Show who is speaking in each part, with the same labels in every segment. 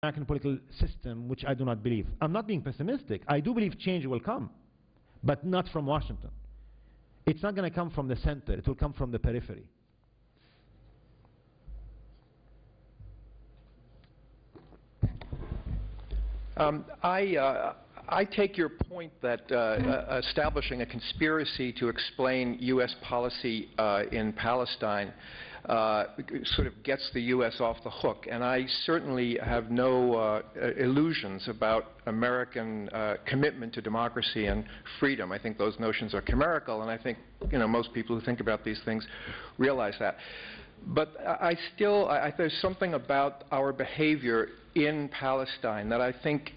Speaker 1: American political system, which I do not believe. I'm not being pessimistic. I do believe change will come, but not from Washington. It's not going to come from the center. It will come from the periphery.
Speaker 2: I take your point that establishing a conspiracy to explain U.S. policy in Palestine sort of gets the U.S. off the hook. And I certainly have no illusions about American commitment to democracy and freedom. I think those notions are chimerical, and I think most people who think about these things realize that. But there's something about our behavior in Palestine that I think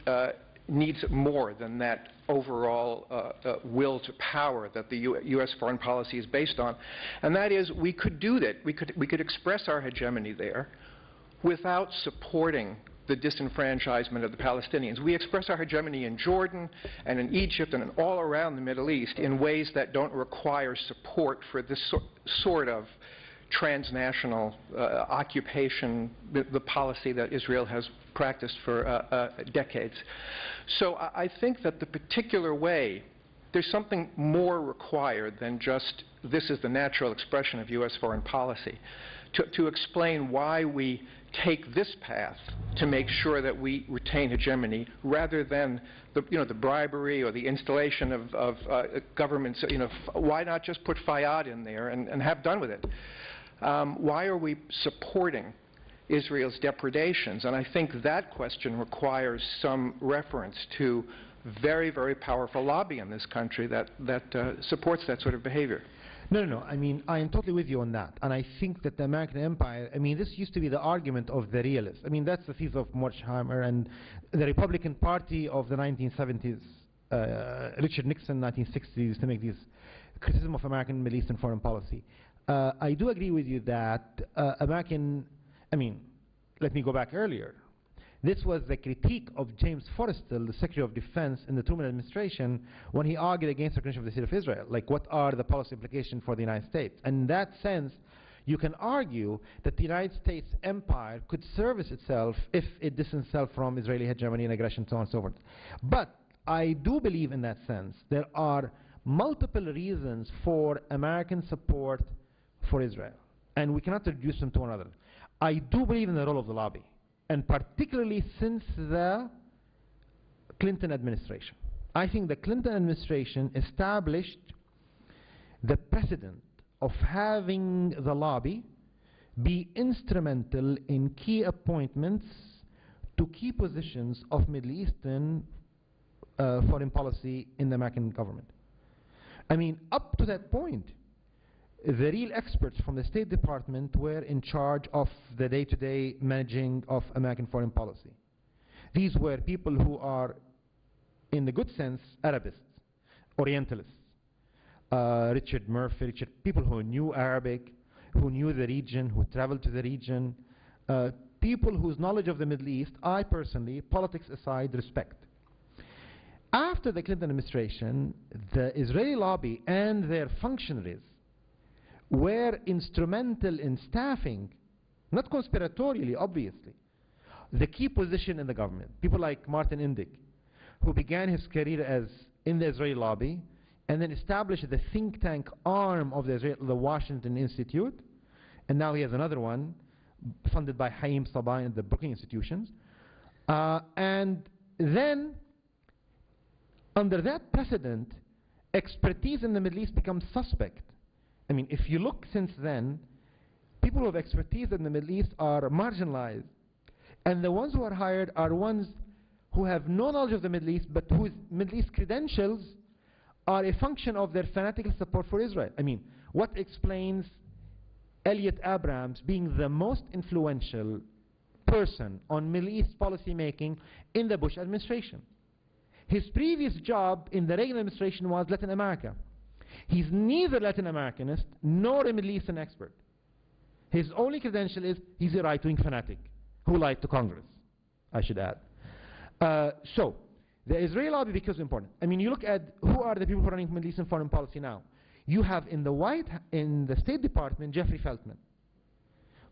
Speaker 2: needs more than that overall will to power that the U.S. foreign policy is based on. And that is, we could do that. We could express our hegemony there without supporting the disenfranchisement of the Palestinians. We express our hegemony in Jordan and in Egypt and all around the Middle East in ways that don't require support for this sort of transnational occupation, the policy that Israel has practiced for decades. So I think that the particular way, there's something more required than just this is the natural expression of U.S. foreign policy, to explain why we take this path to make sure that we retain hegemony rather than the bribery or the installation of governments. Why not just put Fayyad in there and have done with it? Why are we supporting Israel's depredations? And I think that question requires some reference to very, very powerful lobby in this country that supports that sort of behavior.
Speaker 1: No. I mean, I am totally with you on that. And I think that the American empire, I mean, this used to be the argument of the realists. I mean, that's the thesis of Morsheimer and the Republican Party of the 1970s. Richard Nixon, 1960s, used to make these criticism of American Middle Eastern foreign policy. I do agree with you that let me go back earlier. This was the critique of James Forrestal, the Secretary of Defense in the Truman administration, when he argued against the recognition of the State of Israel. Like, what are the policy implications for the United States? And in that sense, you can argue that the United States empire could service itself if it distanced itself from Israeli hegemony and aggression, so on and so forth. But I do believe in that sense there are multiple reasons for American support for Israel, and we cannot reduce them to one another. I do believe in the role of the lobby, and particularly since the Clinton administration. I think the Clinton administration established the precedent of having the lobby be instrumental in key appointments to key positions of Middle Eastern foreign policy in the American government. I mean, up to that point, the real experts from the State Department were in charge of the day-to-day managing of American foreign policy. These were people who are, in the good sense, Arabists, Orientalists. Richard Murphy, people who knew Arabic, who knew the region, who traveled to the region, people whose knowledge of the Middle East, I personally, politics aside, respect. After the Clinton administration, the Israeli lobby and their functionaries were instrumental in staffing, not conspiratorially, obviously, the key position in the government. People like Martin Indyk, who began his career as in the Israeli lobby and then established the think tank arm of the Washington Institute, and now he has another one funded by Haim Saban and the Brookings Institutions. And then, under that precedent, expertise in the Middle East becomes suspect. I mean, if you look since then, people who have expertise in the Middle East are marginalized. And the ones who are hired are ones who have no knowledge of the Middle East, but whose Middle East credentials are a function of their fanatical support for Israel. I mean, what explains Elliot Abrams being the most influential person on Middle East policy making in the Bush administration? His previous job in the Reagan administration was Latin America. He's neither Latin Americanist nor a Middle Eastern expert. His only credential is he's a right-wing fanatic who lied to Congress, I should add. So the Israeli lobby becomes important. I mean, you look at who are the people who are running Middle Eastern foreign policy now. You have in the State Department, Jeffrey Feltman,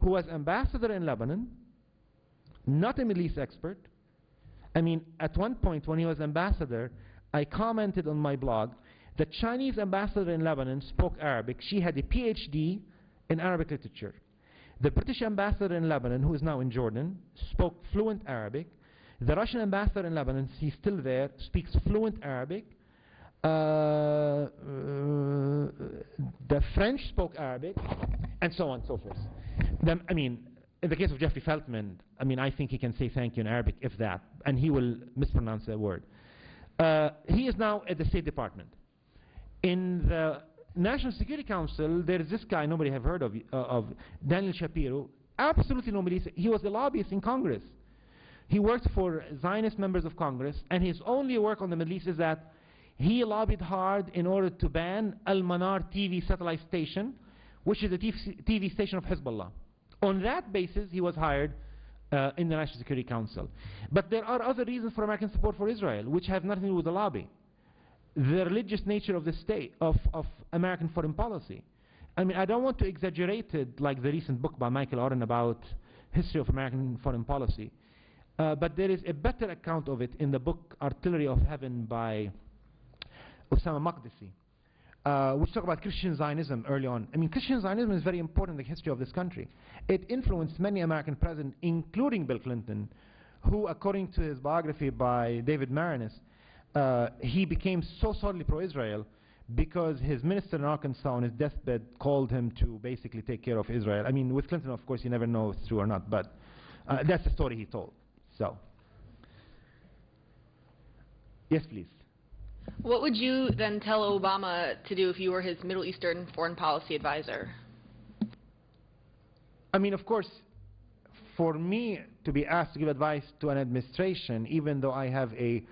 Speaker 1: who was ambassador in Lebanon, not a Middle East expert. I mean, at one point when he was ambassador, I commented on my blog, the Chinese ambassador in Lebanon spoke Arabic. She had a PhD in Arabic literature. The British ambassador in Lebanon, who is now in Jordan, spoke fluent Arabic. The Russian ambassador in Lebanon, he's still there, speaks fluent Arabic. The French spoke Arabic, and so on and so forth. I mean, in the case of Jeffrey Feltman, I mean, I think he can say thank you in Arabic, if that, and he will mispronounce that word. He is now at the State Department. In the National Security Council, there is this guy nobody have heard of Daniel Shapiro. Absolutely nobody. He was a lobbyist in Congress. He worked for Zionist members of Congress, and his only work on the Middle East is that he lobbied hard in order to ban Al-Manar TV satellite station, which is a TV station of Hezbollah. On that basis, he was hired in the National Security Council. But there are other reasons for American support for Israel, which have nothing to do with the lobby. The religious nature of the state, of American foreign policy. I mean, I don't want to exaggerate it like the recent book by Michael Oren about history of American foreign policy. But there is a better account of it in the book Artillery of Heaven by Osama Maqdisi, which talk about Christian Zionism early on. I mean, Christian Zionism is very important in the history of this country. It influenced many American presidents, including Bill Clinton, who, according to his biography by David Marinis, he became so solidly pro-Israel because his minister in Arkansas on his deathbed called him to basically take care of Israel. I mean, with Clinton, of course, you never know if it's true or not, but that's the story he told. So, yes, please.
Speaker 3: What would you then tell Obama to do if you were his Middle Eastern foreign policy advisor?
Speaker 1: I mean, of course, for me to be asked to give advice to an administration, even though I have a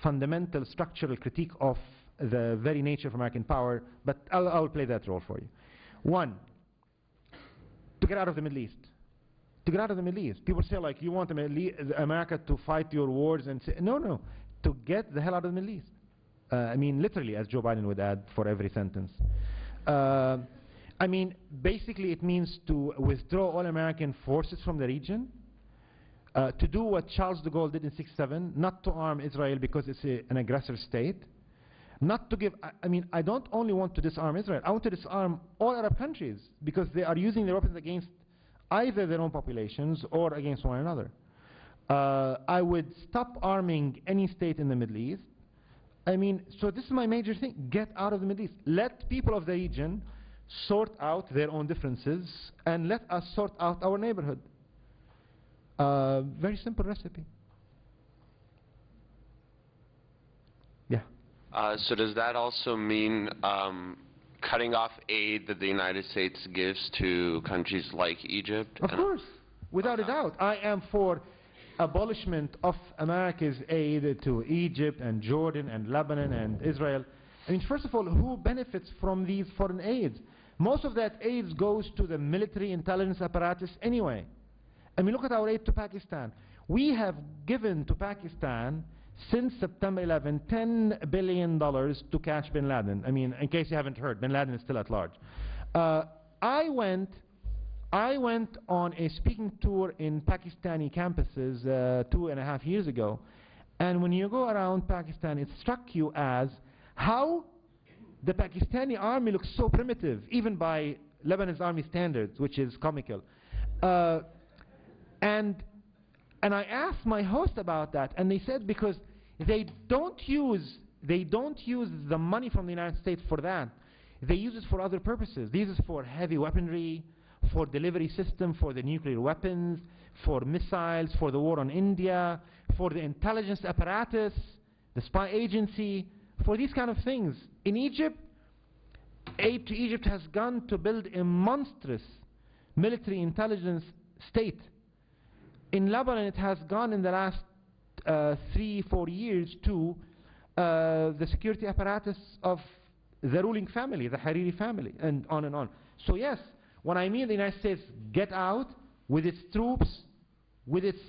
Speaker 1: fundamental structural critique of the very nature of American power, but I'll play that role for you. One, to get out of the Middle East. To get out of the Middle East. People say, like, you want America to fight your wars and say, no, no, to get the hell out of the Middle East. I mean, literally, as Joe Biden would add for every sentence. I mean, basically, it means to withdraw all American forces from the region, to do what Charles de Gaulle did in 1967, not to arm Israel because it's an aggressor state, not to give, I mean, I don't only want to disarm Israel, I want to disarm all Arab countries because they are using their weapons against either their own populations or against one another. I would stop arming any state in the Middle East. I mean, so this is my major thing. Get out of the Middle East. Let people of the region sort out their own differences and let us sort out our neighborhood. Very simple recipe. Yeah.
Speaker 4: So does that also mean cutting off aid that the United States gives to countries like Egypt?
Speaker 1: Of course, without a doubt. I am for abolishment of America's aid to Egypt and Jordan and Lebanon and Israel. I mean, first of all, who benefits from these foreign aids? Most of that aid goes to the military intelligence apparatus anyway. I mean, look at our aid to Pakistan. We have given to Pakistan since September 11 $10 billion to catch bin Laden. I mean, in case you haven't heard, bin Laden is still at large. I went on a speaking tour in Pakistani campuses 2.5 years ago, and when you go around Pakistan, it struck you as how the Pakistani army looks so primitive, even by Lebanon's army standards, which is comical. And I asked my host about that, and they said because they don't use the money from the United States for that. They use it for other purposes. They use it for heavy weaponry, for delivery system, for the nuclear weapons, for missiles, for the war on India, for the intelligence apparatus, the spy agency, for these kind of things. In Egypt, aid to Egypt has gone to build a monstrous military intelligence state. In Lebanon, it has gone in the last 3-4 years to the security apparatus of the ruling family, the Hariri family, and on and on. So yes, when I mean the United States get out with its troops, with its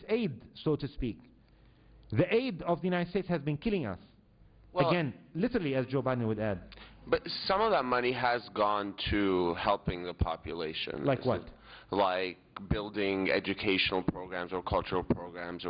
Speaker 1: aid, so to speak. The aid of the United States has been killing us. Well, again, literally, as Joe Biden would add.
Speaker 4: But some of that money has gone to helping the population.
Speaker 1: Like what?
Speaker 4: Like building educational programs or cultural programs or